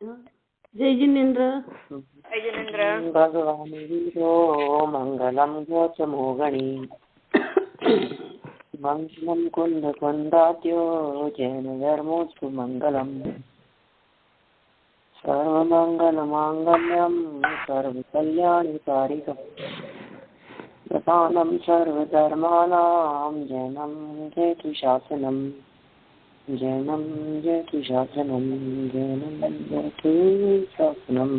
जय जिनेन्द्र। जय जिनेन्द्र। भगवान वीरो मंगलम गोचमोगणी मंगलम कुंद कुंदात्यो जैन धर्मोस्तु मंगलम सर्वमंगल मांगल्यम सर्वकल्याणकारिकम प्रधानम सर्वधर्माणां जैनम जयतु शासनम जैनम जयतु शासनम जैनम जयतु शासनम।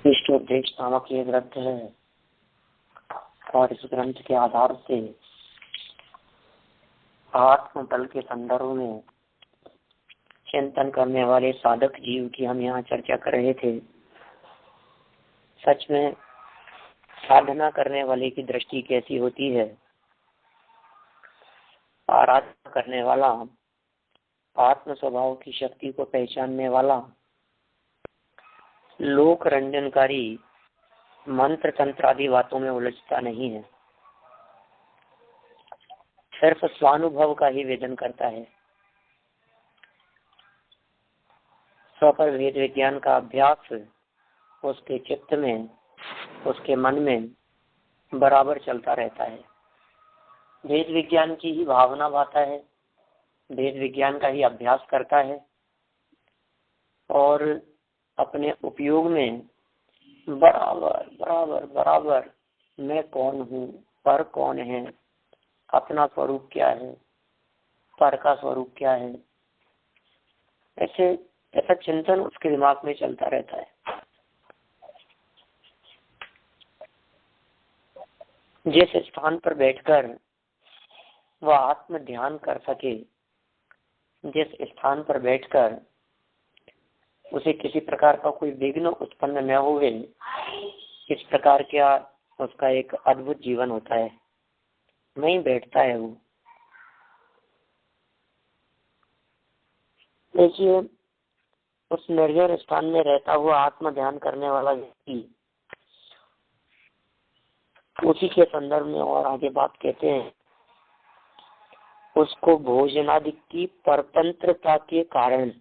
इष्टोपदेश नामक ये ग्रंथ है और इस ग्रंथ के आधार से आत्म बल के संदर्भ में चिंतन करने वाले साधक जीव की हम यहाँ चर्चा कर रहे थे। सच में साधना करने वाले की दृष्टि कैसी होती है। आराधना करने वाला, आत्म स्वभाव की शक्ति को पहचानने वाला, लोक रंजनकारी मंत्र तंत्र आदि बातों में उलझता नहीं है, सिर्फ स्वानुभव का ही वेदन करता है। स्व पर वेद विज्ञान का अभ्यास उसके चित्त में, उसके मन में बराबर चलता रहता है। वेद विज्ञान की ही भावना भाता है, वेद विज्ञान का ही अभ्यास करता है और अपने उपयोग में बराबर बराबर बराबर मैं कौन हूँ, पर कौन है, अपना स्वरूप क्या है, पर का स्वरूप क्या है, ऐसा चिंतन उसके दिमाग में चलता रहता है। जिस स्थान पर बैठकर वह आत्म ध्यान कर सके, जिस स्थान पर बैठकर उसे किसी प्रकार का कोई विघ्न उत्पन्न न हुए, इस प्रकार का उसका एक अद्भुत जीवन होता है। वहीं बैठता है वो। देखिए, उस निर्जन स्थान में रहता हुआ आत्म ध्यान करने वाला व्यक्ति, उसी के संदर्भ में और आगे बात कहते हैं, उसको भोजनादि की परतंत्रता के कारण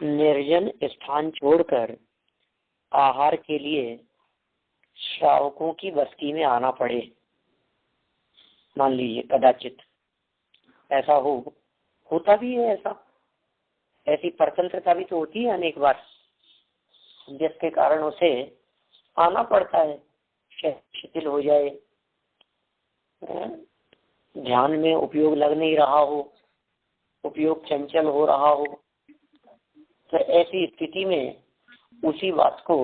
निर्जन स्थान छोड़कर आहार के लिए श्रावकों की बस्ती में आना पड़े। मान लीजिए कदाचित ऐसा होता भी है। ऐसी परतंत्रता भी तो होती है अनेक बार, जिसके कारण उसे आना पड़ता है। शिथिल हो जाए, ध्यान में उपयोग लग नहीं रहा हो, उपयोग चंचल हो रहा हो, तो ऐसी स्थिति में उसी बात को,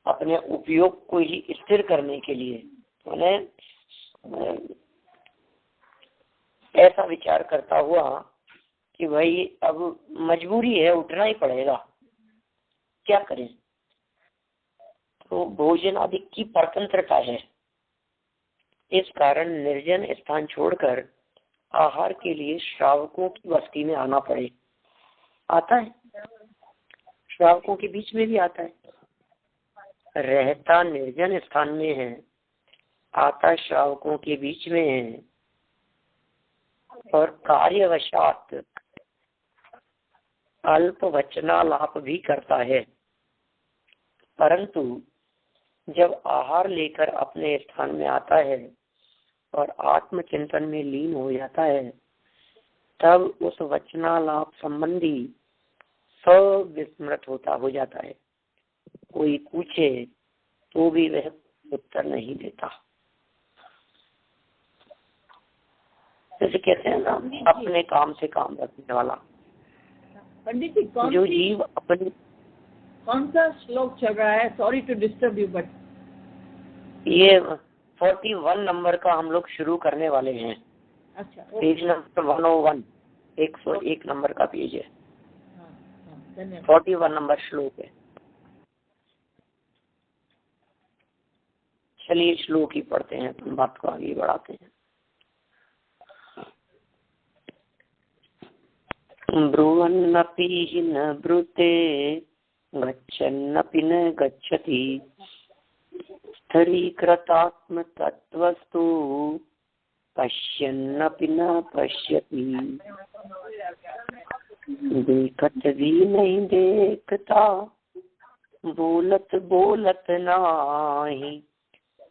अपने उपयोग को ही स्थिर करने के लिए उन्हें ऐसा विचार करता हुआ कि भाई अब मजबूरी है, उठना ही पड़ेगा, क्या करें। तो भोजन आदि की परतंत्रता है, इस कारण निर्जन स्थान छोड़कर आहार के लिए श्रावकों की बस्ती में आना पड़े। आता है, श्रावकों के बीच में भी आता है। रहता निर्जन स्थान में है, आता श्रावकों के बीच में है और कार्यवशात अल्प वचनालाप भी करता है। परंतु जब आहार लेकर अपने स्थान में आता है और आत्मचिंतन में लीन हो जाता है, तब उस वचनालाप संबंधी सब विस्मृत हो जाता है। कोई पूछे तो भी वह उत्तर नहीं देता। जैसे कहते हैं ना, अपने काम से काम रखने वाला। पंडित जी, जो जीव अपने, कौन सा श्लोक चल रहा है? Sorry to disturb you, but ये 41 नंबर का हम लोग शुरू करने वाले हैं। अच्छा, पेज नंबर 101, 101 नंबर का पेज है। धन्यवाद। 41 नंबर श्लोक है। चलिए श्लोक ही पढ़ते हैं, बात को आगे बढ़ाते हैं। ब्रुवन्नपि न ब्रूते गच्छन्नपि न गच्छति स्थरीकृतात्म तत्वस्तु पश्यन्नपि न पश्यति, देखत भी नहीं देखता, बोलत बोलत नाही,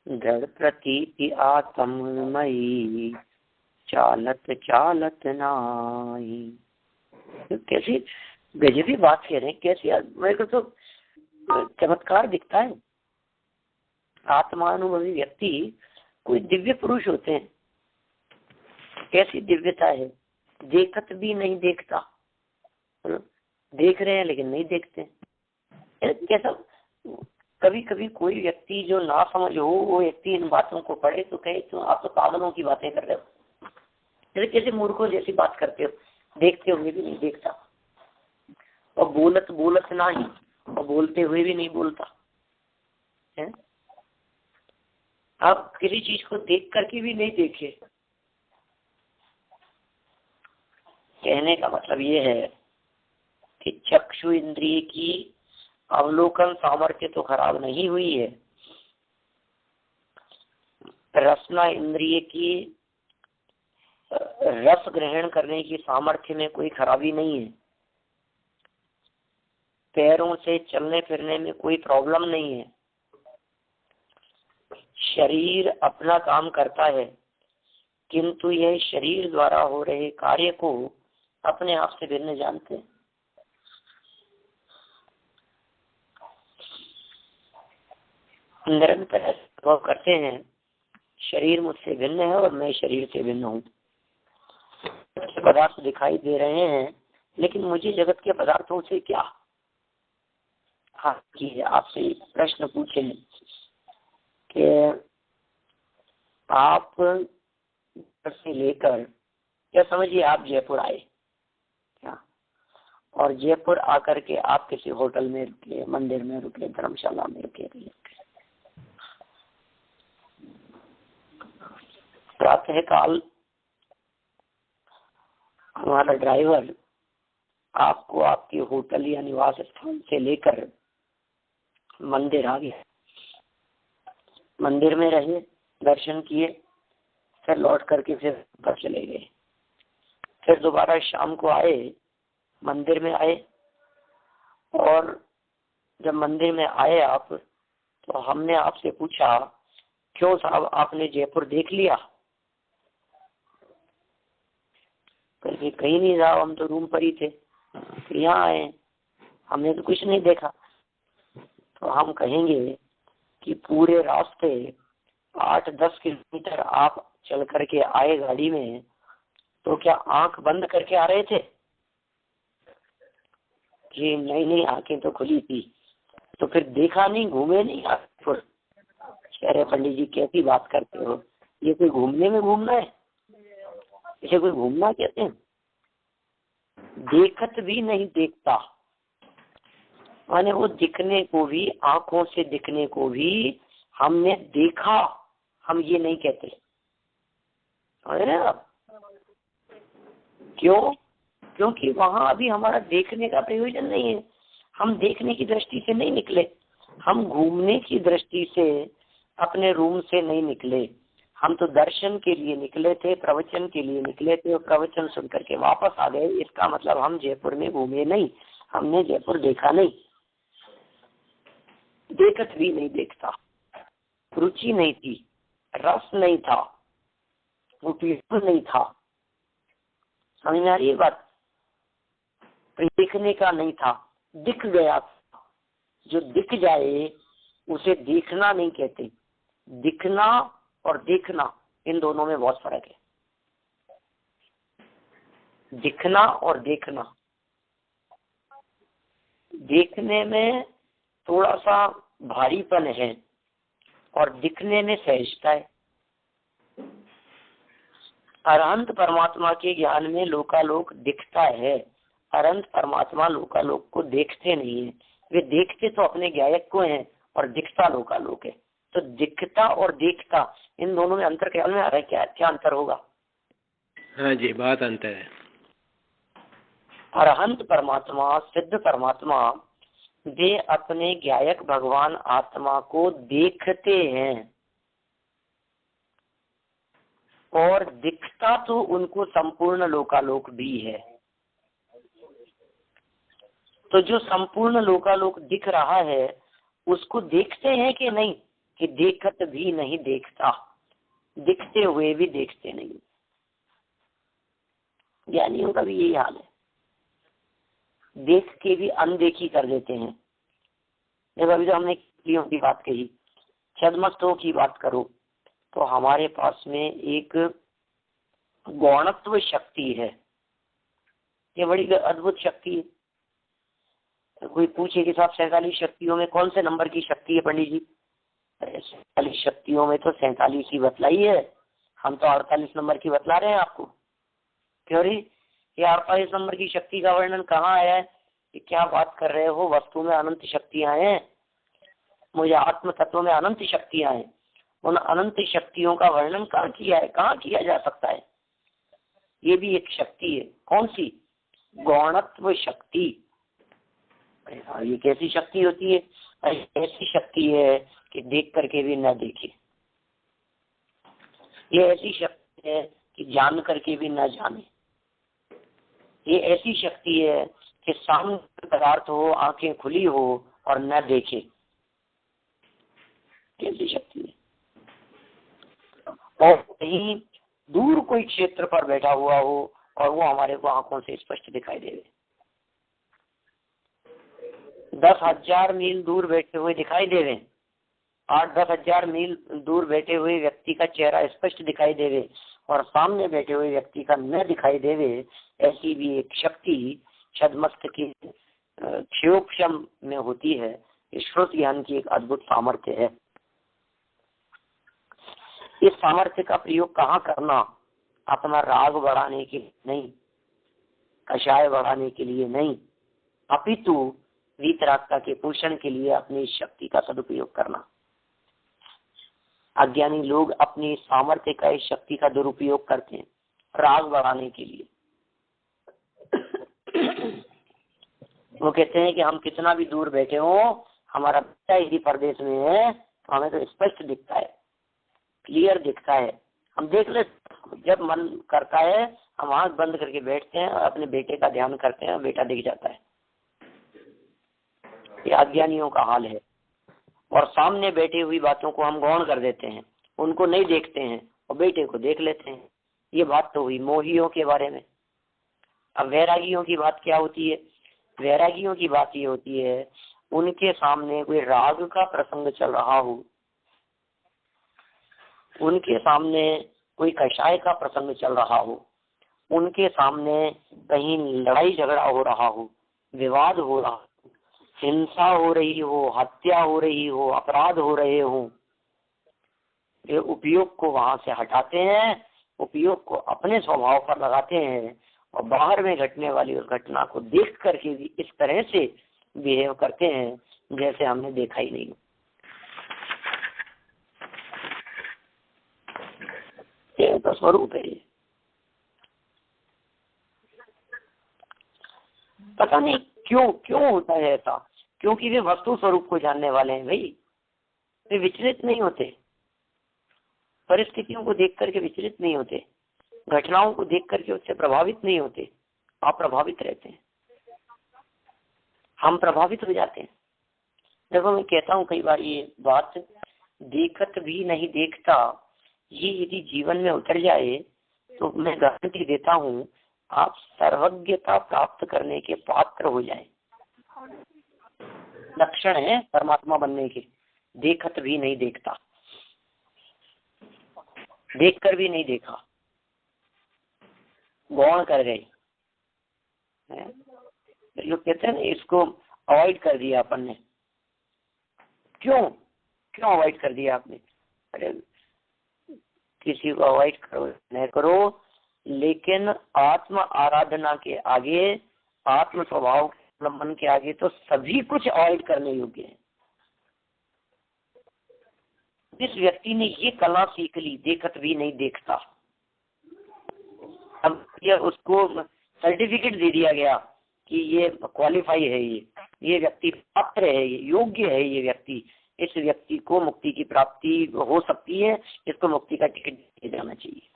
दृढ़ प्रतीति आत्ममयी, चालत चालत नाही। तो कैसी गजबी बात कह रहे हैं, कैसी मेरे को तो चमत्कार दिखता है। आत्मानुभवी व्यक्ति कोई दिव्य पुरुष होते हैं, कैसी दिव्यता है। देखत भी नहीं देखता, देख रहे हैं लेकिन नहीं देखते। कैसा कभी कभी कोई व्यक्ति जो ना समझ हो वो व्यक्ति इन बातों को पढ़े तो कहे तो आप तो पागलों की बातें कर रहे हो, जैसे कैसे मूर्खों जैसी बात करते हो, देखते हुए भी नहीं देखता, और बोलत बोलत ना ही, और बोलते हुए भी नहीं बोलता है। आप किसी चीज को देख करके भी नहीं देखे। कहने का मतलब ये है कि चक्षु इंद्रिय की अवलोकन सामर्थ्य तो खराब नहीं हुई है, रसना इंद्रिय की रस ग्रहण करने की सामर्थ्य में कोई खराबी नहीं है, पैरों से चलने फिरने में कोई प्रॉब्लम नहीं है, शरीर अपना काम करता है, किंतु यह शरीर द्वारा हो रहे कार्य को अपने आप से भिन्न जानते हैं। निरंतर अनुभव करते हैं शरीर मुझसे भिन्न है और मैं शरीर से भिन्न हूँ। पदार्थ दिखाई दे रहे हैं लेकिन मुझे जगत के पदार्थों से क्या। हाँ कि आपसे प्रश्न पूछे कि आप से लेकर क्या समझिए आप जयपुर आए क्या, और जयपुर आकर के आप किसी होटल में रुके, मंदिर में रुके, धर्मशाला में रुके, प्रातः काल हमारा ड्राइवर आपको आपके होटल या निवास स्थान से लेकर मंदिर आ गया, मंदिर में रहे, दर्शन किए, फिर लौट करके फिर घर चले गए, फिर दोबारा शाम को आए, मंदिर में आए, और जब मंदिर में आए आप तो हमने आपसे पूछा क्यों साहब आपने जयपुर देख लिया। कहीं नहीं साहब, हम तो रूम पर ही थे, यहाँ आए, हमने तो कुछ नहीं देखा। तो हम कहेंगे कि पूरे रास्ते 8-10 किलोमीटर आप चल करके आए गाड़ी में, तो क्या आंख बंद करके आ रहे थे? कि नहीं आंखें तो खुली थी। तो फिर देखा नहीं, घूमे नहीं आप? अरे पंडित जी कैसी बात करते हो, ये कोई घूमने में घूमना है? इसे कोई घूमना कहते हैं? देखत भी नहीं देखता, माने वो दिखने को भी, आंखों से दिखने को भी हमने देखा, हम ये नहीं कहते। अरे आप क्यों? क्योंकि वहां अभी हमारा देखने का प्रयोजन नहीं है, हम देखने की दृष्टि से नहीं निकले, हम घूमने की दृष्टि से अपने रूम से नहीं निकले, हम तो दर्शन के लिए निकले थे, प्रवचन के लिए निकले थे, और प्रवचन सुन करके वापस आ गए। इसका मतलब हम जयपुर में घूमे नहीं, हमने जयपुर देखा नहीं। देखत भी नहीं देखता, रुचि नहीं थी, रस नहीं था, उपयोग नहीं था। समझ में आ रही है बात? देखने का नहीं था, दिख गया। जो दिख जाए उसे देखना नहीं कहते। दिखना और देखना, इन दोनों में बहुत फर्क है। दिखना और देखना, देखने में थोड़ा सा भारीपन है और दिखने में सहजता है। अरहंत परमात्मा के ज्ञान में लोकालोक दिखता है, अरहंत परमात्मा लोकालोक को देखते नहीं है। वे देखते तो अपने ज्ञायक को हैं और दिखता लोकालोक है। तो दिखता और देखता, इन दोनों में अंतर ख्याल में आ रहा है? क्या अंतर होगा? हाँ जी, बहुत अंतर है। अरहंत परमात्मा, सिद्ध परमात्मा, वे अपने ज्ञायक भगवान आत्मा को देखते हैं, और दिखता तो उनको संपूर्ण लोकालोक भी है। तो जो संपूर्ण लोकालोक दिख रहा है उसको देखते हैं कि नहीं, कि देखत भी नहीं देखता, दिखते हुए भी देखते नहीं। ज्ञानियों का भी यही हाल है, देख के भी अनदेखी कर देते हैं। देखो अभी तो हमने क्रियों की बात कही, छद्मस्तों की बात करो तो हमारे पास में एक गौणत्व शक्ति है, ये बड़ी अद्भुत शक्ति है। तो कोई पूछे कि साहब 47 शक्तियों में कौन से नंबर की शक्ति है पंडित जी? 47 शक्तियों में तो 47 ही बतलाई है, हम तो 48 नंबर की बतला रहे हैं आपको। क्यों रे, ये 48 नंबर की शक्ति का वर्णन कहाँ आया है? कि क्या बात कर रहे हो, वस्तु में अनंत शक्तियां हैं, मुझे आत्म तत्व में अनंत शक्तियां हैं। उन अनंत शक्तियों का वर्णन कहाँ किया है, कहाँ किया जा सकता है? ये भी एक शक्ति है। कौन सी? गौणत्व शक्ति। ये कैसी शक्ति होती है? ऐसी शक्ति है कि देख करके भी न देखे, ये ऐसी शक्ति है कि जान करके भी न जाने, ये ऐसी शक्ति है कि सामने पदार्थ हो, आंखें खुली हो और न देखे। कैसी शक्ति है? और कहीं दूर कोई क्षेत्र पर बैठा हुआ हो और वो हमारे को आंखों से स्पष्ट दिखाई देवे। 10,000 मील दूर बैठे हुए दिखाई देवे, 8-10 हजार मील दूर बैठे हुए व्यक्ति का चेहरा स्पष्ट दिखाई देवे और सामने बैठे हुए व्यक्ति का न दिखाई देवे, ऐसी भी एक शक्ति छद्मस्त की क्षयोक्षम में होती है। श्रुत ज्ञान की एक अद्भुत सामर्थ्य है। इस सामर्थ्य का प्रयोग कहाँ करना? अपना राग बढ़ाने के लिए नहीं, कषाय बढ़ाने के लिए नहीं, अपितु वीतरागता के पोषण के लिए अपनी शक्ति का सदुपयोग करना। अज्ञानी लोग अपनी सामर्थ्य का, इस शक्ति का दुरुपयोग करते हैं राग बढ़ाने के लिए। वो कहते हैं कि हम कितना भी दूर बैठे हो, हमारा बच्चा यदि परदेश में है तो हमें तो स्पष्ट दिखता है, क्लियर दिखता है, हम देख ले। जब मन करता है हम आंख बंद करके बैठते हैं और अपने बेटे का ध्यान करते हैं और बेटा दिख जाता है। ये अज्ञानियों का हाल है। और सामने बैठी हुई बातों को हम गौण कर देते हैं, उनको नहीं देखते हैं और बेटे को देख लेते हैं। ये बात तो हुई मोहियों के बारे में। अब वैरागियों की बात क्या होती है? वैरागियों की बात ये होती है, उनके सामने कोई राग का प्रसंग चल रहा हो, उनके सामने कोई कषाय का प्रसंग चल रहा हो, उनके सामने कहीं लड़ाई झगड़ा हो रहा हो, विवाद हो रहा हो, हिंसा हो रही हो, हत्या हो रही हो, अपराध हो रहे हो, ये उपयोग को वहां से हटाते हैं, उपयोग को अपने स्वभाव पर लगाते हैं और बाहर में घटने वाली उस घटना को देख करके भी इस तरह से बिहेव करते हैं जैसे हमने देखा ही नहीं। ये तो स्वरूप है। पता नहीं क्यों होता है ऐसा, क्योंकि वे वस्तु स्वरूप को जानने वाले हैं भाई, वे विचलित नहीं होते, परिस्थितियों को देख करके विचलित नहीं होते, घटनाओं को देख करके उससे प्रभावित नहीं होते, आप प्रभावित रहते हैं, हम प्रभावित हो जाते हैं। देखो मैं कहता हूँ कई बार ये बात, देखत भी नहीं देखता, ये यदि जीवन में उतर जाए तो मैं गारंटी देता हूँ आप सर्वज्ञता प्राप्त करने के पात्र हो जाए। लक्षण है परमात्मा बनने के, देखत भी नहीं देखता, देखकर भी नहीं देखा, गौण कर गए। लोग कहते हैं ना इसको अवॉइड कर दिया अपन ने। क्यों अवॉइड कर दिया आपने? अरे किसी को अवॉइड करो न करो, लेकिन आत्म आराधना के आगे, आत्म स्वभाव के अवलंबन के आगे तो सभी कुछ अवॉइड करने योग्य है। जिस व्यक्ति ने ये कला सीख ली, देखत भी नहीं देखता, अब ये उसको सर्टिफिकेट दे दिया गया कि ये क्वालिफाई है, ये व्यक्ति पात्र है, ये योग्य है, ये व्यक्ति, इस व्यक्ति को मुक्ति की प्राप्ति हो सकती है, इसको मुक्ति का टिकट दिया जाना चाहिए।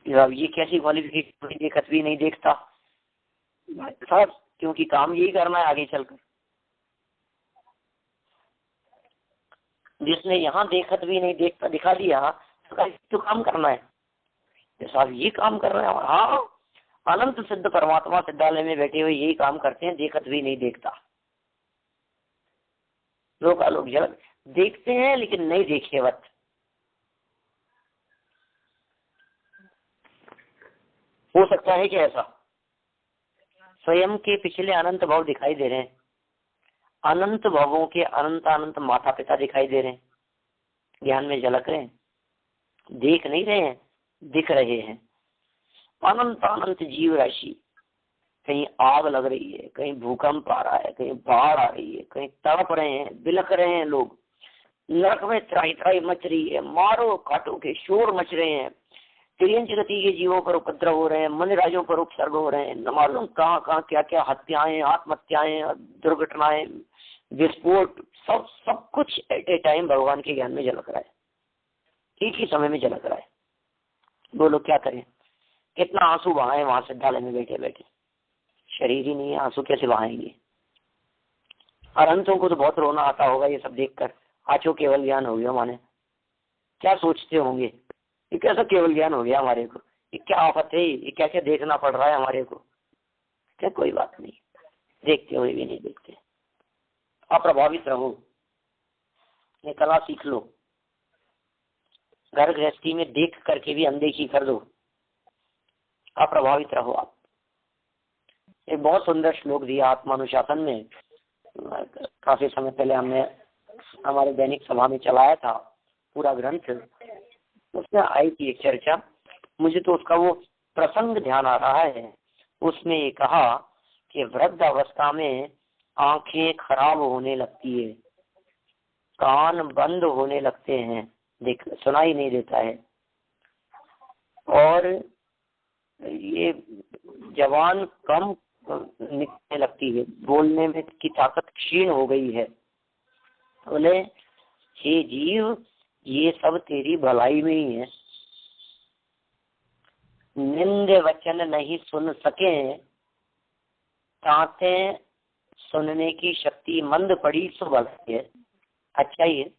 अब ये कैसी क्वालिफिकेशन, देखत भी नहीं देखता साहब, क्योंकि काम यही करना है आगे चलकर। जिसने यहाँ देखत भी नहीं देखता दिखा दिया तो काम करना है साहब, ये काम कर रहे हैं। हाँ, अनंत सिद्ध परमात्मा सिद्धालय में बैठे हुए यही काम करते हैं, देखत भी नहीं देखता। लोग जब देखते हैं लेकिन नहीं देखेवत। हो सकता है कि ऐसा स्वयं के पिछले अनंत भाव दिखाई दे रहे हैं, अनंत भावों के अनंत अनंत माता पिता दिखाई दे रहे हैं, ज्ञान में झलक रहे हैं, देख नहीं रहे हैं, दिख रहे हैं। अनंत अनंत जीव राशि, कहीं आग लग रही है, कहीं भूकंप आ रहा है, कहीं बाढ़ आ रही है, कहीं तड़प रहे हैं, बिलख रहे हैं लोग, नरक में त्राही त्राही मच रही है, मारो काटो के शोर मच रहे हैं, तिर्यंच गति के जीवों पर उपद्रव हो रहे हैं, मन राजों पर उपसर्ग हो रहे हैं, न मालूम कहाँ कहाँ क्या क्या हत्याएं, आत्महत्याएं, दुर्घटनाएं, विस्फोट, सब कुछ एट ए टाइम भगवान के ज्ञान में झलक रहा है, एक ही समय में झलक रहा है। बोलो क्या करें, कितना आंसू बहाए वहां सिद्धालय में बैठे बैठे, शरीर ही नहीं है, आंसू कैसे बहाएंगे। और अंतों को तो बहुत रोना आता होगा ये सब देखकर, आंचो केवल ज्ञान हो गया माने, क्या सोचते होंगे, ये कैसा केवल ज्ञान हो गया हमारे को, ये क्या आफत है, ये क्या क्या देखना पड़ रहा है हमारे को। क्या कोई बात नहीं, देखते हुए भी नहीं देखते, अप्रभावित रहो, ये कला सीख लो, घर गृहस्थी में देख करके भी अनदेखी कर दो, अप्रभावित रहो आप। एक बहुत सुंदर श्लोक दिया आत्मानुशासन में, काफी समय पहले हमने हमारे दैनिक सभा में चलाया था पूरा ग्रंथ, उसमें आई थी एक चर्चा, मुझे तो उसका वो प्रसंग ध्यान आ रहा है। उसमें ये कहा कि वृद्ध अवस्था में आंखें खराब होने लगती है, कान बंद होने लगते हैं, देख सुनाई नहीं देता है, और ये जवान कम निकलने लगती है, बोलने में की ताकत क्षीण हो गई है। बोले हे जीव, ये सब तेरी भलाई में ही है, निंद वचन नहीं सुन सके, ताते सुनने की शक्ति मंद पड़ी सो भलाई है। अच्छा ही है,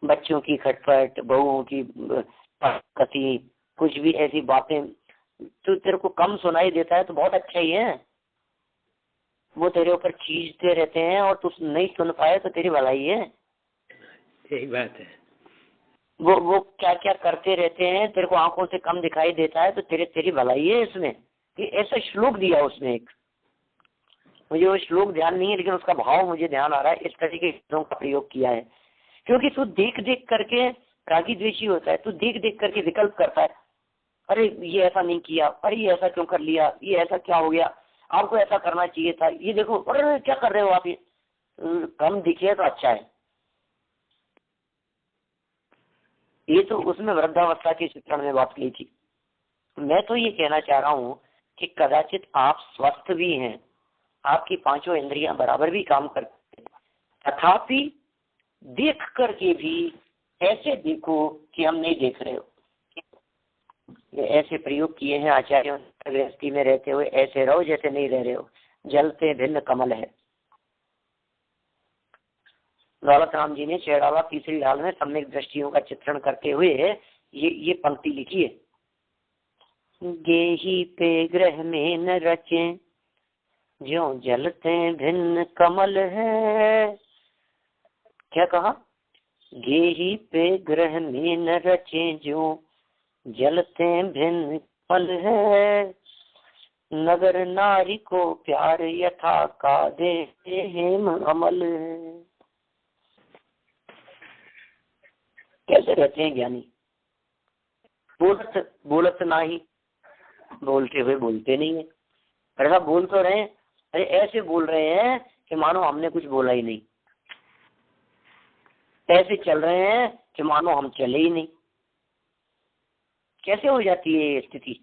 बच्चों की खटपट, बहुओं की कथी, कुछ भी ऐसी बातें तो तेरे को कम सुनाई देता है तो बहुत अच्छा ही है, वो तेरे ऊपर खींचते रहते हैं और तू नहीं सुन पाए तो तेरी भलाई है। यही बात है, वो क्या क्या करते रहते हैं, तेरे को आंखों से कम दिखाई देता है तो तेरी भलाई है इसमें। ये ऐसा श्लोक दिया उसमें एक, मुझे वो श्लोक ध्यान नहीं है लेकिन उसका भाव मुझे ध्यान आ रहा है, इस तरह के शब्दों का प्रयोग किया है। क्योंकि तू देख देख करके रागी द्वेषी होता है, तू देख देख करके विकल्प करता है, अरे ये ऐसा नहीं किया, अरे ये ऐसा क्यों कर लिया, ये ऐसा क्या हो गया, आपको ऐसा करना चाहिए था, ये देखो अरे क्या कर रहे हो आप, ये कम दिखे तो अच्छा है। ये तो उसमें वृद्धावस्था के चित्रण में बात की थी। मैं तो ये कहना चाह रहा हूँ कि कदाचित आप स्वस्थ भी हैं, आपकी पांचों इंद्रियां बराबर भी काम करती हैं, तथापि देख करके भी ऐसे देखो कि हम नहीं देख रहे हो। ये ऐसे प्रयोग किए हैं आचार्यों ने, गृहस्थी में रहते हुए ऐसे रहो जैसे नहीं रह रहे हो, जलते भिन्न कमल है। दौलत राम जी ने चेड़ावा तीसरी डाल में सम्यक दृष्टियों का चित्रण करते हुए ये पंक्ति लिखी है, गेही पे ग्रह में न रचे जो जलते भिन्न कमल है। क्या कहा, गेही पे ग्रह में न रचे जो जलते भिन्न कमल है, नगर नारी को प्यार यथा का दे हेम अमल है। कैसे रहते हैं ज्ञानी, बोलत नहीं, बोलते हुए बोलते नहीं है, ऐसा बोल तो रहे, अरे ऐसे बोल रहे हैं कि मानो हमने कुछ बोला ही नहीं, ऐसे चल रहे हैं कि मानो हम चले ही नहीं। कैसे हो जाती है ये स्थिति?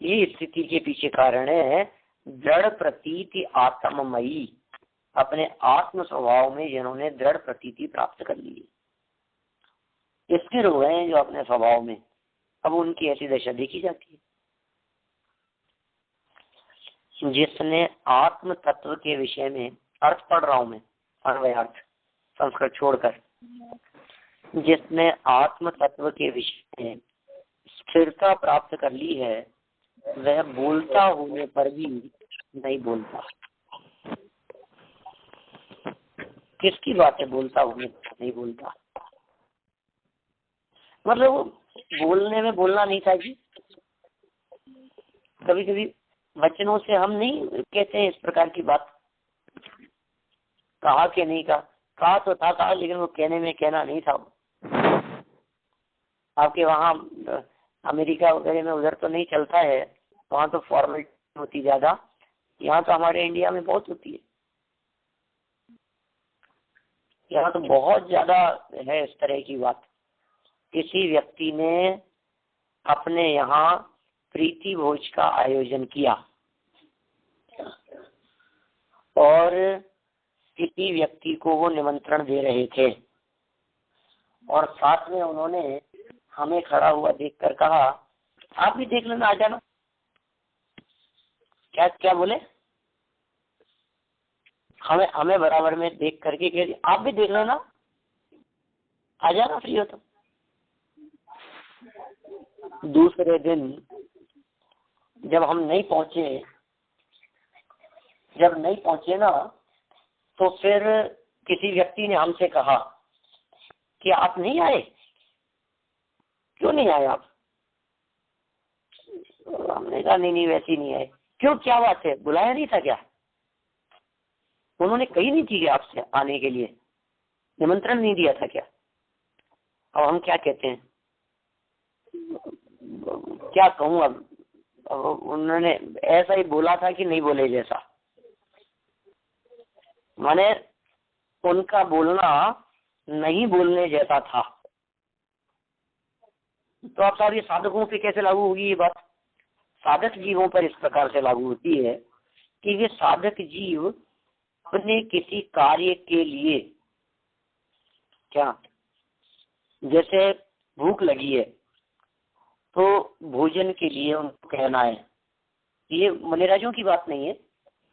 ये स्थिति के पीछे कारण है दृढ़ प्रतीति आत्ममयी, अपने आत्म स्वभाव में जिन्होंने दृढ़ प्रतीति प्राप्त कर ली है, स्थिर हो गए हैं जो अपने स्वभाव में, अब उनकी ऐसी दशा देखी जाती है। जिसने आत्म तत्व के विषय में, अर्थ पढ़ रहा हूं मैं, अन्वयार्थ संस्कृत छोड़कर, जिसने आत्म तत्व के विषय में स्थिरता प्राप्त कर ली है, वह बोलता होने पर भी नहीं बोलता। किसकी बात है? बोलता होने पर नहीं बोलता, मतलब बोलने में बोलना नहीं था जी। कभी कभी वचनों से हम नहीं कहते हैं इस प्रकार की बात, कहा कि नहीं कहा तो था, कहा लेकिन वो कहने में कहना नहीं था। आपके वहाँ अमेरिका वगैरह में उधर तो नहीं चलता है, वहाँ तो फॉर्मेलिटी होती ज्यादा, यहाँ तो हमारे इंडिया में बहुत होती है। यहाँ तो बहुत ज्यादा है इस तरह की बात। किसी व्यक्ति ने अपने यहाँ प्रीति भोज का आयोजन किया और किसी व्यक्ति को वो निमंत्रण दे रहे थे और साथ में उन्होंने हमें खड़ा हुआ देखकर कहा, आप भी देख लेना, आ जाना। क्या क्या बोले? हमें बराबर में देख करके कह दिया, आप भी देख लेना, आ जाना फ्री हो तो। दूसरे दिन जब हम नहीं पहुंचे ना, तो फिर किसी व्यक्ति ने हमसे कहा कि आप नहीं आए, क्यों नहीं आए आप? हमने कहा नहीं वैसे नहीं आए। क्यों, क्या बात है? बुलाया नहीं था क्या? उन्होंने कही नहीं थी कि आपसे आने के लिए निमंत्रण नहीं दिया था क्या? अब हम क्या कहते हैं, क्या कहूँ अब उन्होंने ऐसा ही बोला था कि नहीं बोले जैसा, माने उनका बोलना नहीं बोलने जैसा था। तो आप सारी साधकों पे कैसे लागू होगी ये बात? साधक जीवों पर इस प्रकार से लागू होती है कि वे साधक जीव अपने किसी कार्य के लिए, क्या जैसे भूख लगी है तो भोजन के लिए उनको कहना है, ये मनिराजों की बात नहीं है,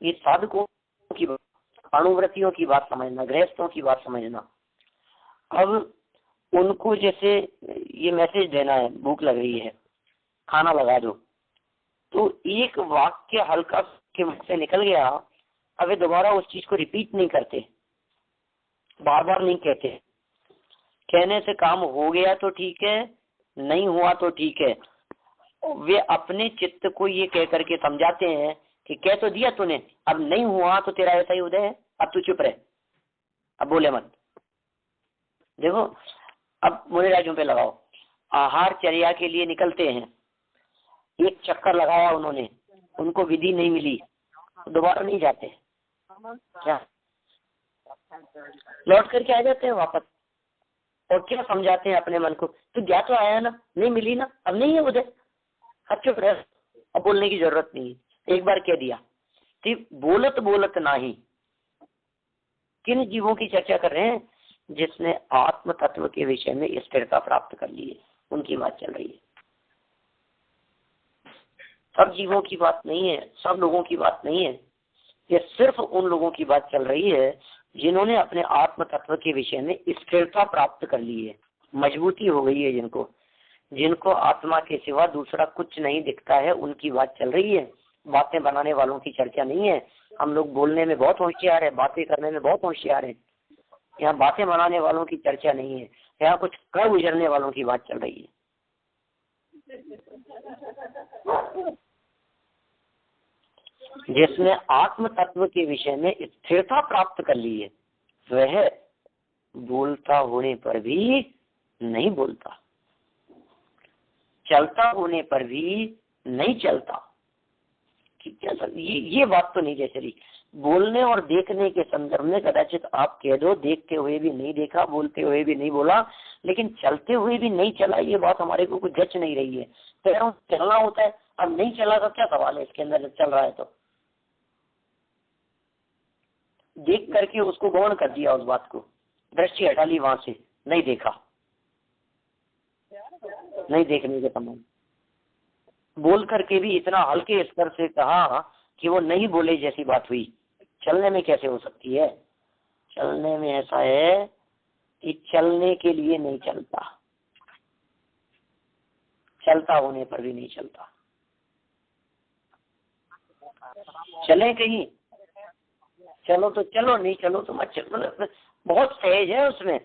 ये साधकों की बात, अणुव्रतियों की बात समझना, गृहस्थों की बात समझना। अब उनको जैसे ये मैसेज देना है, भूख लग रही है, खाना लगा दो, तो एक वाक्य हल्का के मुख से निकल गया, अब वे दोबारा उस चीज को रिपीट नहीं करते, बार बार नहीं कहते। कहने से काम हो गया तो ठीक है, नहीं हुआ तो ठीक है। वे अपने चित्त को ये कह करके समझाते हैं कि कह तो दिया तूने, अब नहीं हुआ तो तेरा ऐसा ही उदय है, अब तू चुप रहे, अब बोले मत। देखो अब मुनिराजों पे लगाओ, आहार चर्या के लिए निकलते हैं, एक चक्कर लगाया उन्होंने, उनको विधि नहीं मिली, दोबारा नहीं जाते, क्या लौट करके आ जाते हैं वापस। और क्या समझाते हैं अपने मन को, तू क्या तो आया ना, नहीं मिली ना, अब नहीं है उधर, अब चुप रह, अब बोलने की जरूरत नहीं है, एक बार कह दिया। तो बोलत नहीं। किन जीवों की चर्चा कर रहे हैं? जिसने आत्म तत्व के विषय में स्थिरता प्राप्त कर ली है, उनकी बात चल रही है। सब जीवों की बात नहीं है, सब लोगों की बात नहीं है, ये सिर्फ उन लोगों की बात चल रही है जिन्होंने अपने आत्म तत्व के विषय में स्थिरता प्राप्त कर ली है, मजबूती हो गई है, जिनको आत्मा के सिवा दूसरा कुछ नहीं दिखता है, उनकी बात चल रही है। बातें बनाने वालों की चर्चा नहीं है। हम लोग बोलने में बहुत होशियार है, बातें करने में बहुत होशियार है, यहाँ बातें बनाने वालों की चर्चा नहीं है, यहाँ कुछ कर गुजरने वालों की बात चल रही है। जिसने आत्म तत्व के विषय में स्थिरता प्राप्त कर ली है, वह बोलता होने पर भी नहीं बोलता, चलता होने पर भी नहीं चलता। ये बात तो नहीं जैसे रही। बोलने और देखने के संदर्भ में कदाचित आप कह दो, देखते हुए भी नहीं देखा, बोलते हुए भी नहीं बोला, लेकिन चलते हुए भी नहीं चला, ये बात हमारे को कुछ जच नहीं रही है। पैरों से चलना होता है, अब नहीं चला तो क्या सवाल है इसके अंदर, चल रहा है तो देख करके उसको गौण कर दिया, उस बात को दृष्टि हटा ली, वहां से नहीं देखा, नहीं देखने के समान। बोल करके भी इतना हल्के स्तर से कहा कि वो नहीं बोले जैसी बात हुई। चलने में कैसे हो सकती है? चलने में ऐसा है कि चलने के लिए नहीं चलता, चलता होने पर भी नहीं चलता। चले कहीं, चलो तो चलो, नहीं चलो तो मत चलो। मतलब बहुत सहज है उसमें,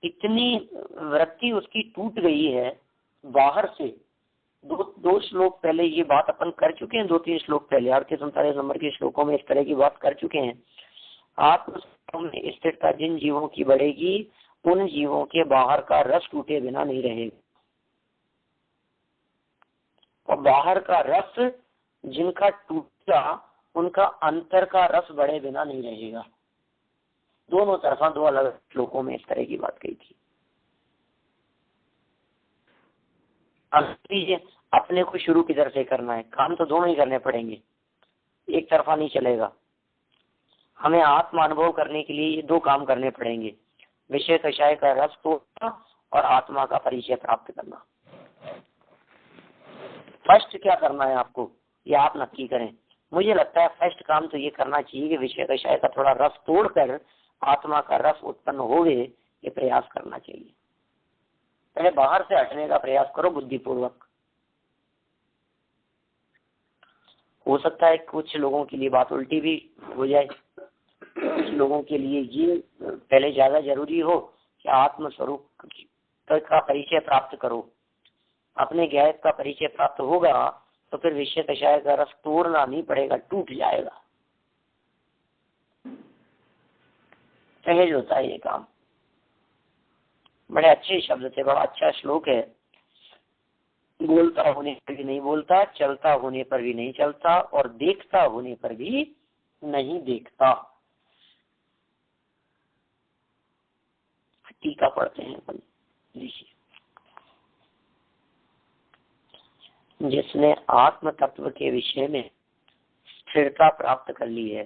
इतनी वृत्ति उसकी टूट गई है बाहर से। दो श्लोक पहले ये बात अपन कर चुके हैं, 2-3 श्लोक पहले 38-39 नंबर के श्लोकों में इस तरह की बात कर चुके हैं। आत्म में स्थिरता जिन जीवों की बढ़ेगी उन जीवों के बाहर का रस टूटे बिना नहीं रहेगा, और बाहर का रस जिनका टूटा उनका अंतर का रस बढ़े बिना नहीं रहेगा। दोनों तरफा 2 अलग श्लोकों में इस तरह की बात कही थी। अब अपने को शुरू किधर से करना है? काम तो दोनों ही करने पड़ेंगे, एक तरफा नहीं चलेगा। हमें आत्म अनुभव करने के लिए ये 2 काम करने पड़ेंगे, विषय कषाय का रस तोड़ना और आत्मा का परिचय प्राप्त करना। फर्स्ट क्या करना है आपको, ये आप नक्की करें। मुझे लगता है फर्स्ट काम तो ये करना चाहिए कि विषय कषाय का थोड़ा रस तोड़कर आत्मा का रस उत्पन्न होवे, ये प्रयास करना चाहिए। पहले बाहर से हटने का प्रयास करो बुद्धिपूर्वक। हो सकता है कुछ लोगों के लिए बात उल्टी भी हो जाए, कुछ लोगों के लिए ये पहले ज्यादा जरूरी हो कि आत्म स्वरूप का परिचय प्राप्त करो। अपने ज्ञात का परिचय प्राप्त होगा तो फिर विषय कषाय का रस तोड़ना नहीं पड़ेगा, टूट जाएगा। सहज होता है ये काम। बड़े अच्छे शब्द थे, बड़ा अच्छा श्लोक है। बोलता होने पर भी नहीं बोलता, चलता होने पर भी नहीं चलता, और देखता होने पर भी नहीं देखता। टीका पढ़ते हैं अपन, देखिए। जिसने आत्म तत्व के विषय में स्थिरता प्राप्त कर ली है,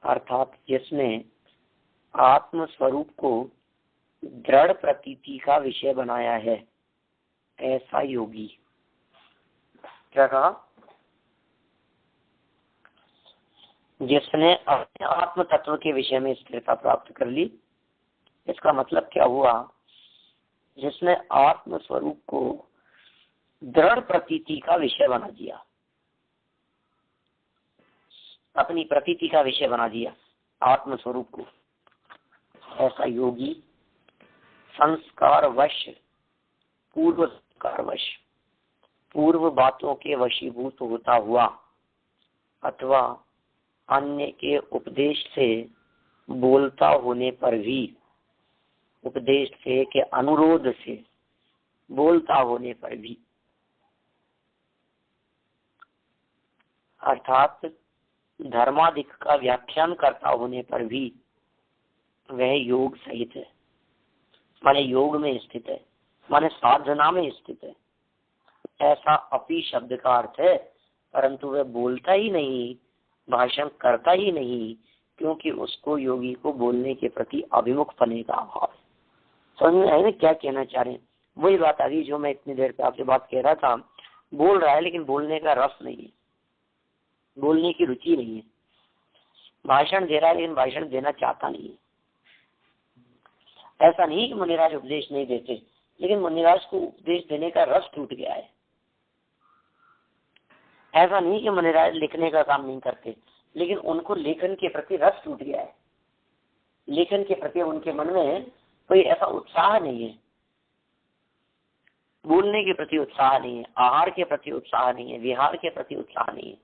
अर्थात जिसने आत्म स्वरूप को दृढ़ प्रतीति का विषय बनाया है, ऐसा योगी। क्या कहा? जिसने अपने आत्म तत्व के विषय में स्थिरता प्राप्त कर ली, इसका मतलब क्या हुआ? जिसने आत्म स्वरूप को दृढ़ प्रतीति का विषय बना दिया, अपनी प्रतीति का विषय बना दिया आत्म स्वरूप को, ऐसा योगी संस्कार वश, पूर्व संस्कार वश, पूर्व बातों के वशीभूत होता हुआ अथवा अन्य के उपदेश से बोलता होने पर भी, उपदेश से के अनुरोध से बोलता होने पर भी, अर्थात धर्मादिक का व्याख्यान करता होने पर भी वह योग सहित है, माने योग में स्थित है, माने साधना में स्थित है। ऐसा अपी शब्द का अर्थ है, परंतु वह बोलता ही नहीं, भाषण करता ही नहीं, क्योंकि उसको योगी को बोलने के प्रति अभिमुख पने का अभाव है। समझ में आए ना क्या कहना चाह रहे हैं? वही बात आ गई जो मैं इतनी देर से आपसे बात कह रहा था। बोल रहा है लेकिन बोलने का रस नहीं है, बोलने की रुचि नहीं है। भाषण दे रहा है लेकिन भाषण देना चाहता नहीं है। ऐसा नहीं कि मुनिराज उपदेश नहीं देते, लेकिन मुनिराज को उपदेश देने का रस टूट गया है। ऐसा नहीं कि मुनिराज लिखने का काम नहीं करते, लेकिन उनको लेखन के प्रति रस टूट गया है। लेखन के प्रति उनके मन में कोई ऐसा उत्साह नहीं है, बोलने के प्रति उत्साह नहीं है, आहार के प्रति उत्साह नहीं है, विहार के प्रति उत्साह नहीं है,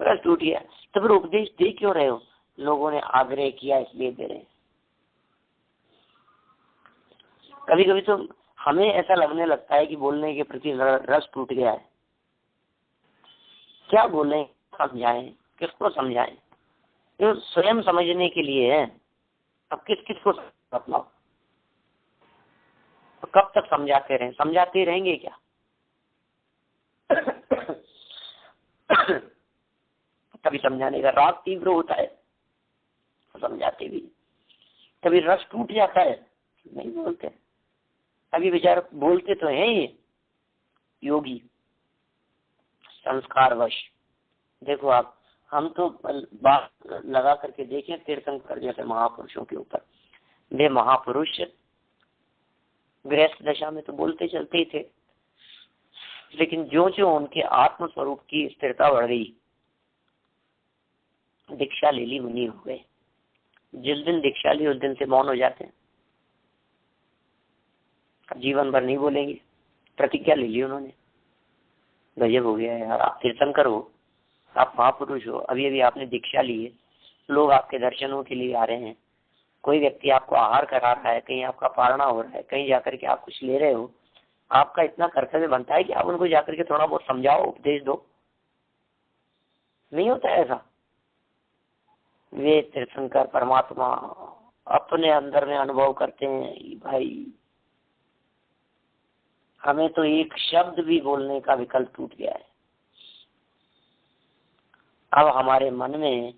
रस टूट गया। तो फिर उपदेश दे क्यों रहे हो? लोगों ने आग्रह किया इसलिए दे रहे हैं। कभी कभी तो हमें ऐसा लगने लगता है कि बोलने के प्रति रस टूट गया है। क्या बोलें, समझाएं, किसको समझाएं? ये स्वयं समझने के लिए है। अब किसको अपना, तो कब तक समझाते रहें? समझाते रहेंगे क्या? कभी समझाने का राग तीव्र होता है, समझाते भी। कभी रस टूट जाता है, नहीं बोलते। अभी बेचारा बोलते तो हैं ये योगी संस्कारवश। देखो आप, हम तो बात लगा करके देखें तीर्थंकर जैसे महापुरुषों के ऊपर, वे महापुरुष गृहस्थ दशा में तो बोलते चलते ही थे, लेकिन जो जो उनके आत्म स्वरूप की स्थिरता बढ़ गई, दीक्षा ले ली, मुनि हो गए। जिस दिन दीक्षा ली उस दिन से मौन हो जाते हैं, जीवन भर नहीं बोलेंगे। प्रतिज्ञा ले ली उन्होंने, गजब हो गया है यार। आप तीर्थंकर हो, आप महापुरुष हो, अभी अभी आपने दीक्षा ली है, लोग आपके दर्शनों के लिए आ रहे हैं, कोई व्यक्ति आपको आहार करा रहा है, कहीं आपका पारणा हो रहा है, कहीं जाकर के आप कुछ ले रहे हो, आपका इतना कर्तव्य बनता है कि आप उनको जाकर के थोड़ा बहुत समझाओ, उपदेश दो। नहीं होता है ऐसा। वे तीर्थंकर परमात्मा अपने अंदर में अनुभव करते हैं, भाई हमें तो एक शब्द भी बोलने का विकल्प टूट गया है। अब हमारे मन में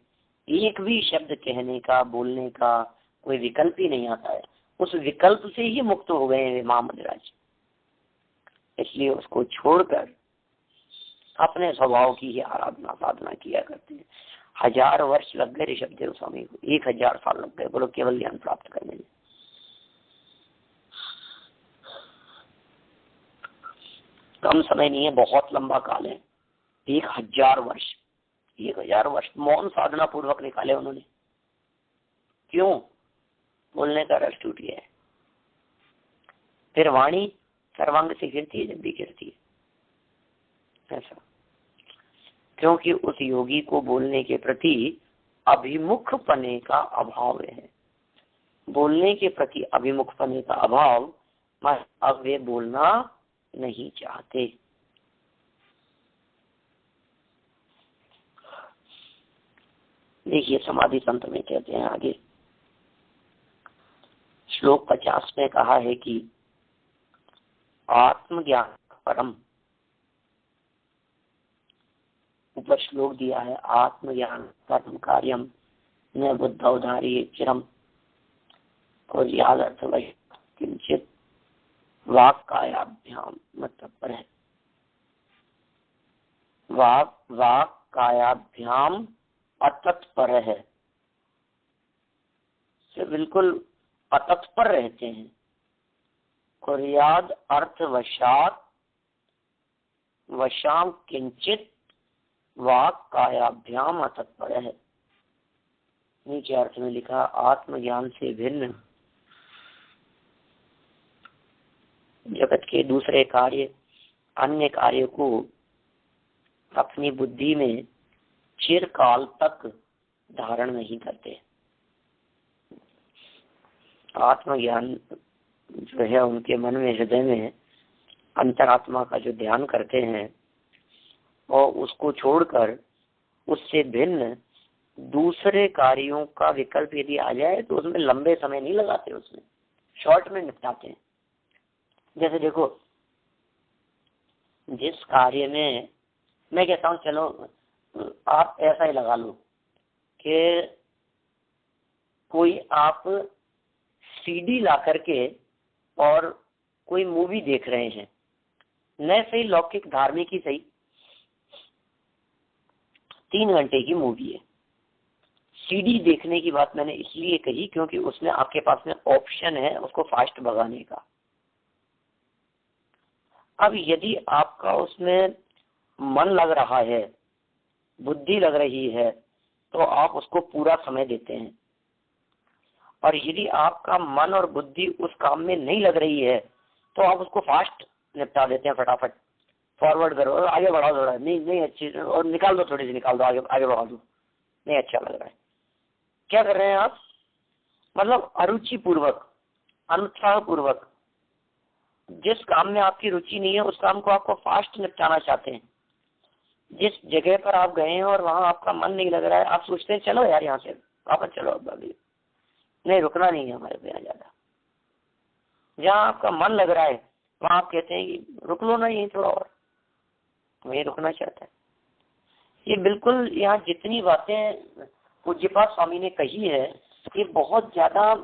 एक भी शब्द कहने का, बोलने का कोई विकल्प ही नहीं आता है। उस विकल्प से ही मुक्त हो गए हैं महामंडराज। इसलिए उसको छोड़कर अपने स्वभाव की ही आराधना साधना किया करते हैं। 1000 वर्ष लग गए ऋषभदेव स्वामी को, 1000 साल लग गए बोलो केवल ज्ञान प्राप्त करने में। कम समय नहीं है, बहुत लंबा काल है। 1000 वर्ष, 1000 वर्ष मौन साधना पूर्वक निकाले उन्होंने। क्यों? बोलने का रस टूट गया है। फिर वाणी सर्वांग से गिरती है जब भी गिरती है, ऐसा। क्योंकि उस योगी को बोलने के प्रति अभिमुख पने का अभाव है। बोलने के प्रति अभिमुख पने का अभाव, अब वे बोलना नहीं चाहते। देखिए समाधि संत में कहते हैं आगे, श्लोक 50 में कहा है कि आत्मज्ञान परम, ऊपर श्लोक दिया है, आत्मज्ञान परम कार्यम न बुद्धौधारी चिरम, और याद अर्थ किंचित वाक कायाभ्याम मतलब पर है, वाक कायाभ्याम अतत्पर है, बिल्कुल अतत्पर रहते हैं। कुर्याद अर्थ वशाम किंचित वाक कायाभ्याम अतत्पर है। नीचे अर्थ में लिखा, आत्मज्ञान से भिन्न जगत के दूसरे कार्य, अन्य कार्य को अपनी बुद्धि में चिरकाल तक धारण नहीं करते। आत्मज्ञान जो है उनके मन में, हृदय में अंतरात्मा का जो ध्यान करते हैं, और उसको छोड़कर उससे भिन्न दूसरे कार्यों का विकल्प यदि आ जाए तो उसमें लंबे समय नहीं लगाते, उसमें शॉर्ट में निपटाते हैं। जैसे देखो, जिस कार्य में मैं कहता हूँ, चलो आप ऐसा ही लगा लो कि कोई आप सीडी ला करके और कोई मूवी देख रहे हैं, न सही लौकिक धार्मिक ही सही, 3 घंटे की मूवी है। सीडी देखने की बात मैंने इसलिए कही क्योंकि उसमें आपके पास में ऑप्शन है उसको फास्ट भगाने का। अब यदि आपका उसमें मन लग रहा है, बुद्धि लग रही है, तो आप उसको पूरा समय देते हैं। और यदि आपका मन और बुद्धि उस काम में नहीं लग रही है तो आप उसको फास्ट निपटा देते हैं, फटाफट फॉरवर्ड करो, आगे बढ़ाओ थोड़ा, नहीं अच्छी, और निकाल दो, थोड़ी सी निकाल दो, आगे बढ़ा दो, नहीं अच्छा लग रहा है। क्या कर रहे हैं आप? मतलब अरुचि पूर्वक, अनुत्साह पूर्वक, जिस काम में आपकी रुचि नहीं है उस काम को आपको फास्ट निपटाना चाहते हैं। जिस जगह पर आप गए हैं और वहां आपका मन नहीं लग रहा है, आप सोचते हैं चलो यार यहाँ से वापस चलो, अब अभी नहीं, रुकना नहीं है हमारे पे यहाँ ज्यादा। जहाँ आपका मन लग रहा है वहां आप कहते हैं कि रुक लो ना, यही थोड़ा और, वही रुकना चाहता है। ये बिल्कुल यहाँ जितनी बातें पूज्यपाद स्वामी ने कही है, ये बहुत ज्यादा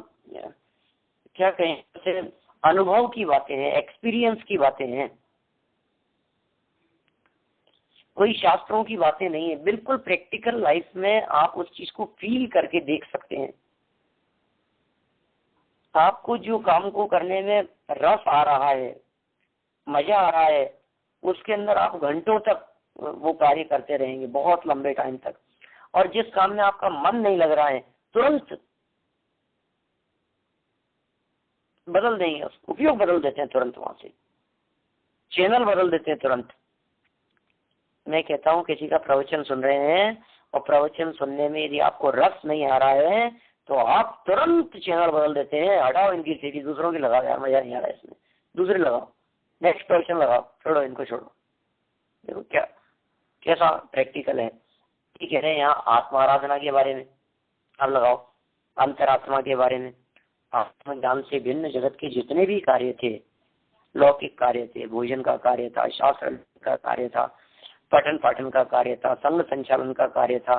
क्या कहें, से अनुभव की बातें हैं, एक्सपीरियंस की बातें हैं, कोई शास्त्रों की बातें नहीं है। बिल्कुल प्रैक्टिकल लाइफ में आप उस चीज को फील करके देख सकते हैं। आपको जो काम को करने में रस आ रहा है, मजा आ रहा है, उसके अंदर आप घंटों तक वो कार्य करते रहेंगे, बहुत लंबे टाइम तक। और जिस काम में आपका मन नहीं लग रहा है, तुरंत बदल देंगे, उपयोग बदल देते हैं तुरंत, वहां से चैनल बदल देते हैं तुरंत। मैं कहता हूँ किसी का प्रवचन सुन रहे हैं और प्रवचन सुनने में यदि आपको रस नहीं आ रहा है तो आप तुरंत चैनल बदल देते हैं, हटाओ इनकी सीटी, दूसरों की लगाओ, यार मजा नहीं आ रहा है इसमें, दूसरे लगाओ, नेक्स्ट प्रवचन लगाओ, छोड़ो इनको, छोड़ो। देखो क्या कैसा प्रैक्टिकल है। ठीक कह रहे हैं यहाँ आत्मा आराधना के बारे में अब लगाओ, अंतरात्मा के बारे में, आत्मज्ञान से भिन्न जगत के जितने भी कार्य थे, लौकिक कार्य थे, भोजन का कार्य था, शास्त्र का कार्य था, पठन पाठन का कार्य था, संघ संचालन का कार्य था,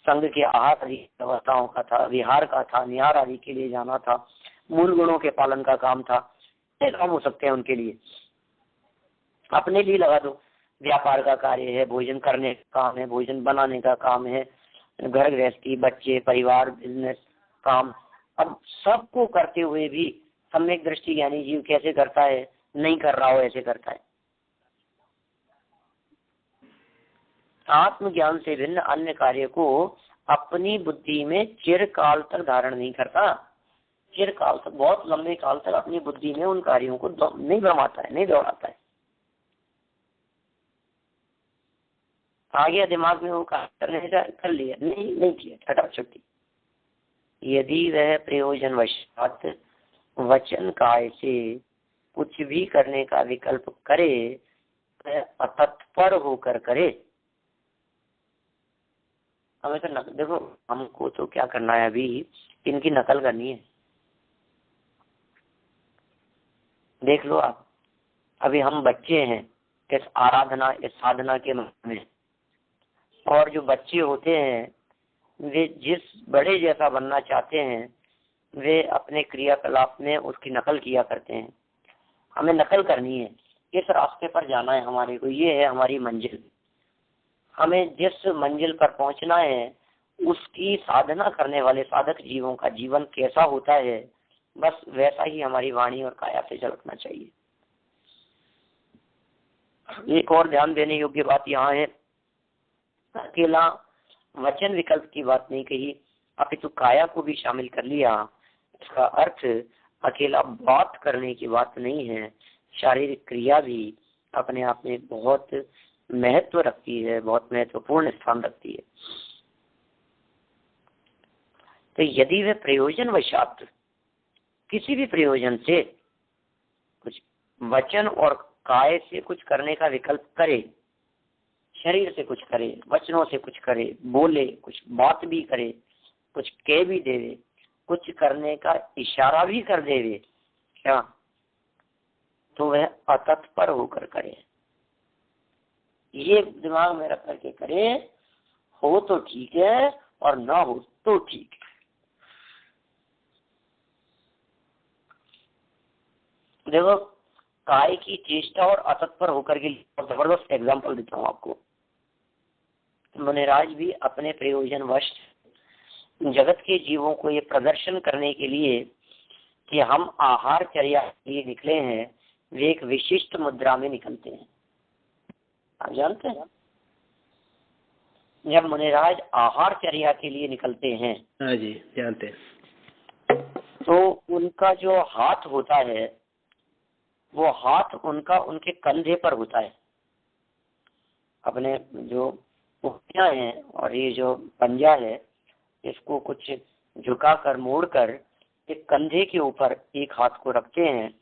संघ के आहार आदि व्यवस्थाओं का था, विहार का था, निहार आदि के लिए जाना था, मूल गुणों के पालन का काम था। ये काम हो सकते हैं उनके लिए, अपने लिए लगा दो। व्यापार का कार्य है, भोजन करने का काम है, भोजन बनाने का काम है, घर गृहस्थी, बच्चे, परिवार, बिजनेस, काम। अब सबको करते हुए भी सम्यक दृष्टि ज्ञानी जीव कैसे करता है, नहीं कर रहा हो ऐसे करता है। आत्मज्ञान से भिन्न अन्य कार्य को अपनी बुद्धि में चिरकाल तक धारण नहीं करता, चिरकाल तक, बहुत लंबे काल तक अपनी बुद्धि में उन कार्यों को नहीं भ्रमाता है, नहीं दौड़ाता है। आ गया दिमाग में वो कार्य करने का, कर लिया, नहीं किया, हटा छुट्टी। यदि वह प्रयोजन वशात वचन काय से कुछ भी करने का विकल्प करे, वह अतत्पर होकर करे। हमें तो देखो, हमको तो क्या करना है, अभी इनकी नकल करनी है। देख लो आप, अभी हम बच्चे हैं इस आराधना, इस साधना के में, और जो बच्चे होते हैं वे जिस बड़े जैसा बनना चाहते हैं वे अपने क्रियाकलाप में उसकी नकल किया करते हैं। हमें नकल करनी है, इस रास्ते पर जाना है हमारे को, ये है हमारी मंजिल। हमें जिस मंजिल पर पहुंचना है उसकी साधना करने वाले साधक जीवों का जीवन कैसा होता है, बस वैसा ही हमारी वाणी और काया से झलकना चाहिए। एक और ध्यान देने योग्य बात यहाँ है, अकेला वचन विकल्प की बात नहीं कही, अपितु काया को भी शामिल कर लिया। इसका अर्थ अकेला बात करने की बात नहीं है, शारीरिक क्रिया भी अपने आप में बहुत महत्व रखती है, बहुत महत्वपूर्ण स्थान रखती है। तो यदि वे प्रयोजन वशात किसी भी प्रयोजन से कुछ वचन और काय से कुछ करने का विकल्प करे, शरीर से कुछ करे, वचनों से कुछ करे, बोले, कुछ बात भी करे, कुछ कह भी देवे, कुछ करने का इशारा भी कर देवे, क्या, तो वह अतत्पर होकर करे। ये दिमाग में रख करके करे, हो तो ठीक है और ना हो तो ठीक है। देखो, काय की चेष्टा और अतत्पर होकर के जबरदस्त एग्जाम्पल देता हूँ आपको। मुनिराज भी अपने प्रयोजनवश जगत के जीवों को ये प्रदर्शन करने के लिए कि हम आहार चर्या के लिए निकले हैं, वे एक विशिष्ट मुद्रा में निकलते हैं। आप जानते हैं, जब मुनिराज आहार चर्या के लिए निकलते हैं, हाँ जी जानते हैं, तो उनका जो हाथ होता है वो हाथ उनका उनके कंधे पर होता है। अपने जो उंगलियां हैं और ये जो पंजा है इसको कुछ झुका कर मोड़ कर एक कंधे के ऊपर एक हाथ को रखते हैं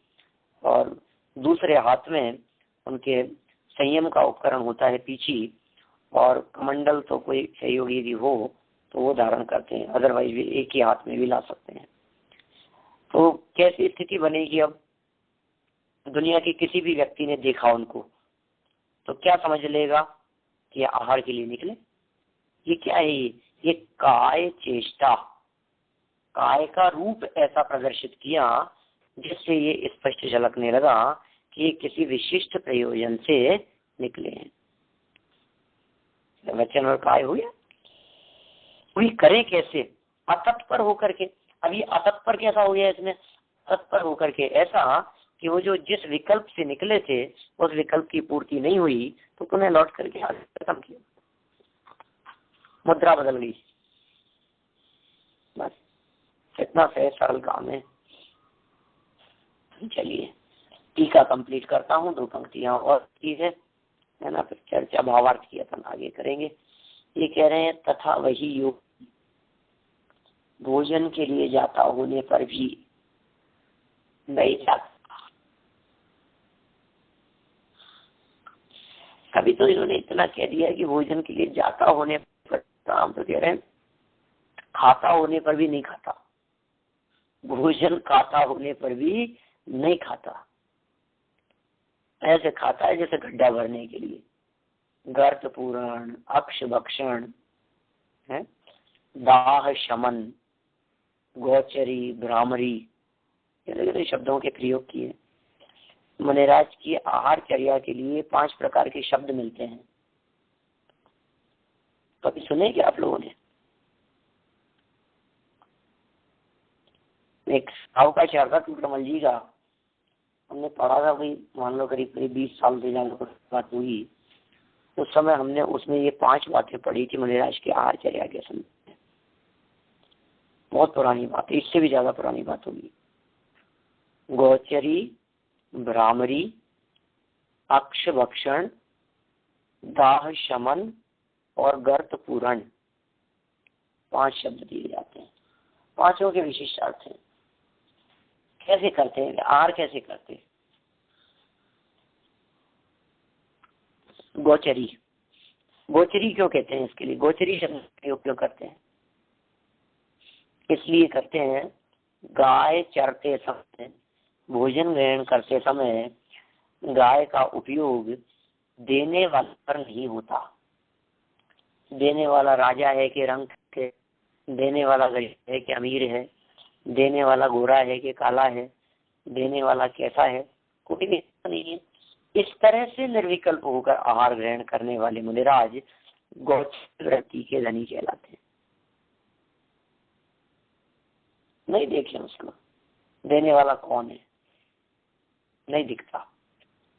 और दूसरे हाथ में उनके संयम का उपकरण होता है पीछी, और कमंडल तो कोई सहयोगी यदि हो तो वो धारण करते हैं, अदरवाइज भी एक ही हाथ में भी ला सकते हैं। तो कैसी स्थिति बनेगी, अब दुनिया के किसी भी व्यक्ति ने देखा उनको तो क्या समझ लेगा कि आहार के लिए निकले। ये क्या है, ये काय चेष्टा, काय का रूप ऐसा प्रदर्शित किया जिससे ये स्पष्ट झलकने लगा कि ये किसी विशिष्ट प्रयोजन से निकले हैं। वचन और काय हो गया। कोई करें कैसे? अतत्पर होकर के। अब ये अतत्पर कैसा हो गया इसमें? तत्पर होकर के ऐसा कि वो जो जिस विकल्प से निकले थे उस विकल्प की पूर्ति नहीं हुई तो पुनः लौट करके आगे खत्म किया, मुद्रा बदल गई। बस इतना सहज सरल काम है। चलिए टीका कंप्लीट करता हूँ, 2 पंक्तियां और चीज है ना, फिर चर्चा भावार्थ की अपन आगे करेंगे। ये कह रहे हैं तथा वही योग भोजन के लिए जाता होने पर भी नहीं जाता। कभी तो इन्होंने इतना कह दिया कि भोजन के लिए जाता होने पर, हम तो कह रहे हैं खाता होने पर भी नहीं खाता, भोजन खाता होने पर भी नहीं खाता। ऐसे खाता है जैसे गड्ढा भरने के लिए, गर्त पूरण, अक्ष भक्षण है, दाह शमन, गोचरी, भ्रामरी, ये शब्दों के प्रयोग किए। मुनिराज की आहार चर्या के लिए 5 प्रकार के शब्द मिलते हैं। कभी सुने क्या आप लोगों ने? एक साहूकार था टूटमल जी का, हमने पढ़ा था भाई, मान लो करीब 20 साल से बात हुई। उस समय हमने उसमें ये 5 बातें पढ़ी थी मुनिराज की आहार चर्या के समय। बहुत पुरानी बात है, इससे भी ज्यादा पुरानी बात होगी। गोचरी, भ्रामरी, अक्ष भक्षण, दाह शमन और गर्त पूरण, 5 शब्द दिए जाते हैं। 5 के विशिष्ट अर्थ हैं। कैसे करते हैं आहार, कैसे करते हैं? गोचरी, गोचरी क्यों कहते हैं? इसके लिए गोचरी शब्द प्रयोग क्यों करते हैं? इसलिए करते हैं गाय चरते समय, भोजन ग्रहण करते समय गाय का उपयोग देने वाला पर नहीं होता। देने वाला राजा है कि रंग के, देने वाला गरीब है कि अमीर है, देने वाला गोरा है कि काला है, देने वाला कैसा है, कोई भी नहीं है। इस तरह से निर्विकल्प होकर आहार ग्रहण करने वाले मुनिराज गौचर के धनी कहलाते हैं। नहीं देखे उसको देने वाला कौन है, नहीं दिखता,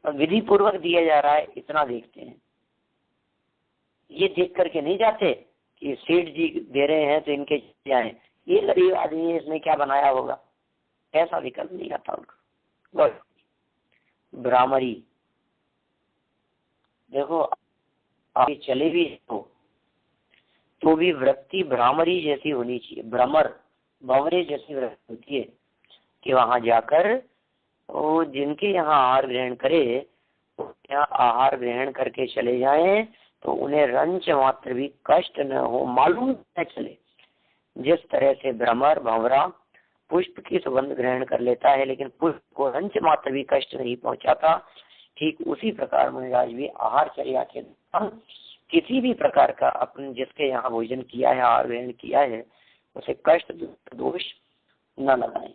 और विधि पूर्वक दिया जा रहा है इतना देखते हैं। ये देख करके नहीं जाते कि सेठ जी दे रहे हैं तो इनके क्या है, ये गरीब आदमी है इसने क्या बनाया होगा, ऐसा विकल्प नहीं आता उनका। भ्रामरी, देखो आगे चले भी तो भी वृत्ति भ्रामरी जैसी होनी चाहिए, भ्रमर भंवरे जैसी वृत्ति होती है कि वहां जाकर वो जिनके यहाँ आहार ग्रहण करे, यहाँ आहार ग्रहण करके चले जाएं तो उन्हें रंच मात्र भी कष्ट न हो, मालूम न चले। जिस तरह से भ्रमर भंवरा पुष्प की सुगंध ग्रहण कर लेता है लेकिन पुष्प को रंच मात्र भी कष्ट नहीं पहुंचाता, ठीक उसी प्रकार मुनिराज भी आहार चर्या के दौरान किसी भी प्रकार का अपन जिसके यहाँ भोजन किया है, आहार ग्रहण किया है, उसे कष्ट दोष न लगाए।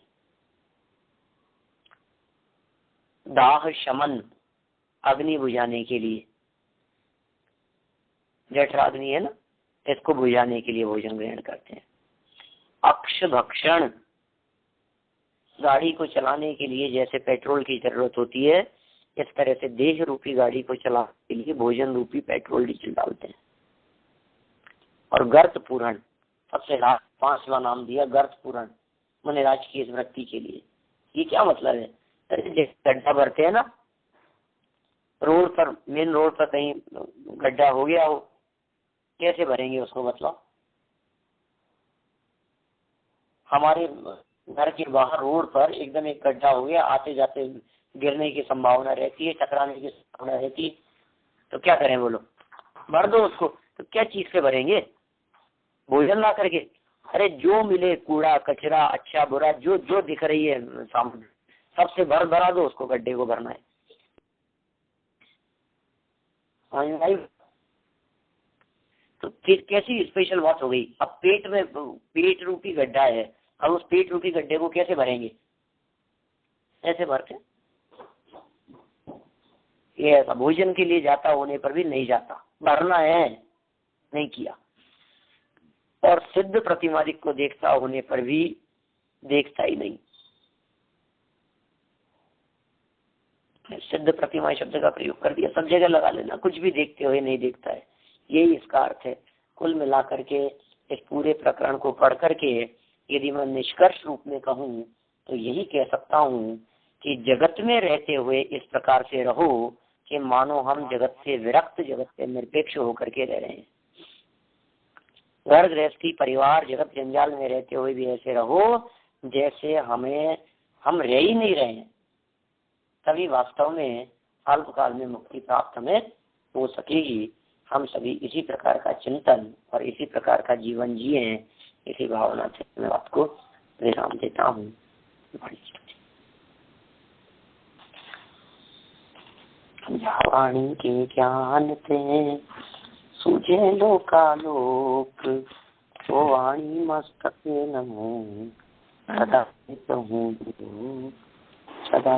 दाह शमन, अग्नि बुझाने के लिए, जठराग्नि है ना, इसको बुझाने के लिए भोजन ग्रहण करते हैं। अक्ष भक्षण, गाड़ी को चलाने के लिए जैसे पेट्रोल की जरूरत होती है, इस तरह से देह रूपी गाड़ी को चलाने के लिए भोजन रूपी पेट्रोल डीजल डालते हैं। और गर्त पूरण, सबसे लास्ट 5वां नाम दिया गर्त पूरण मुनिराज की इस वृत्ति के लिए। ये क्या मतलब है? गड्ढा भरते हैं ना रोड पर, मेन रोड पर कहीं गड्ढा हो गया हो, कैसे भरेंगे उसको बताओ? हमारे घर के बाहर रोड पर एकदम एक गड्ढा हो गया, आते जाते गिरने की संभावना रहती है, टकराने की संभावना रहती है, तो क्या करें बोलो? भर दो उसको। तो क्या चीज से भरेंगे? भोजन ला करके? अरे जो मिले कूड़ा कचरा अच्छा बुरा जो जो दिख रही है सामने, सबसे भरा दो उसको, गड्ढे को भरना है। तो कैसी स्पेशल बात हो गई? अब पेट में पेट रूपी गड्ढा है, अब उस पेट रूपी गड्ढे को कैसे भरेंगे? ऐसे भरते। ये ऐसा भोजन के लिए जाता होने पर भी नहीं जाता, भरना है नहीं किया। और सिद्ध प्रतिमादिक को देखता होने पर भी देखता ही नहीं। सिद्ध प्रतिमा शब्द का प्रयोग कर दिया, सब जगह लगा लेना, कुछ भी देखते हुए नहीं देखता है, यही इसका अर्थ है। कुल मिलाकर के इस पूरे प्रकरण को पढ़ करके यदि मैं निष्कर्ष रूप में कहूँ तो यही कह सकता हूँ कि जगत में रहते हुए इस प्रकार से रहो कि मानो हम जगत से विरक्त, जगत से निरपेक्ष होकर के रह रहे हैं। घर गृहस्थी परिवार जगत जंजाल में रहते हुए भी ऐसे रहो जैसे हम रह ही नहीं रहे हैं, तभी वास्तव में अल्पकाल में मुक्ति प्राप्त हमें हो सकेगी। हम सभी इसी प्रकार का चिंतन और इसी प्रकार का जीवन जिए, इसी भावना से मैं आपको विराम देता हूँ। वाणी के ज्ञान से सूझे लोकालोक, वो वाणी मस्तके नमो सदा सदा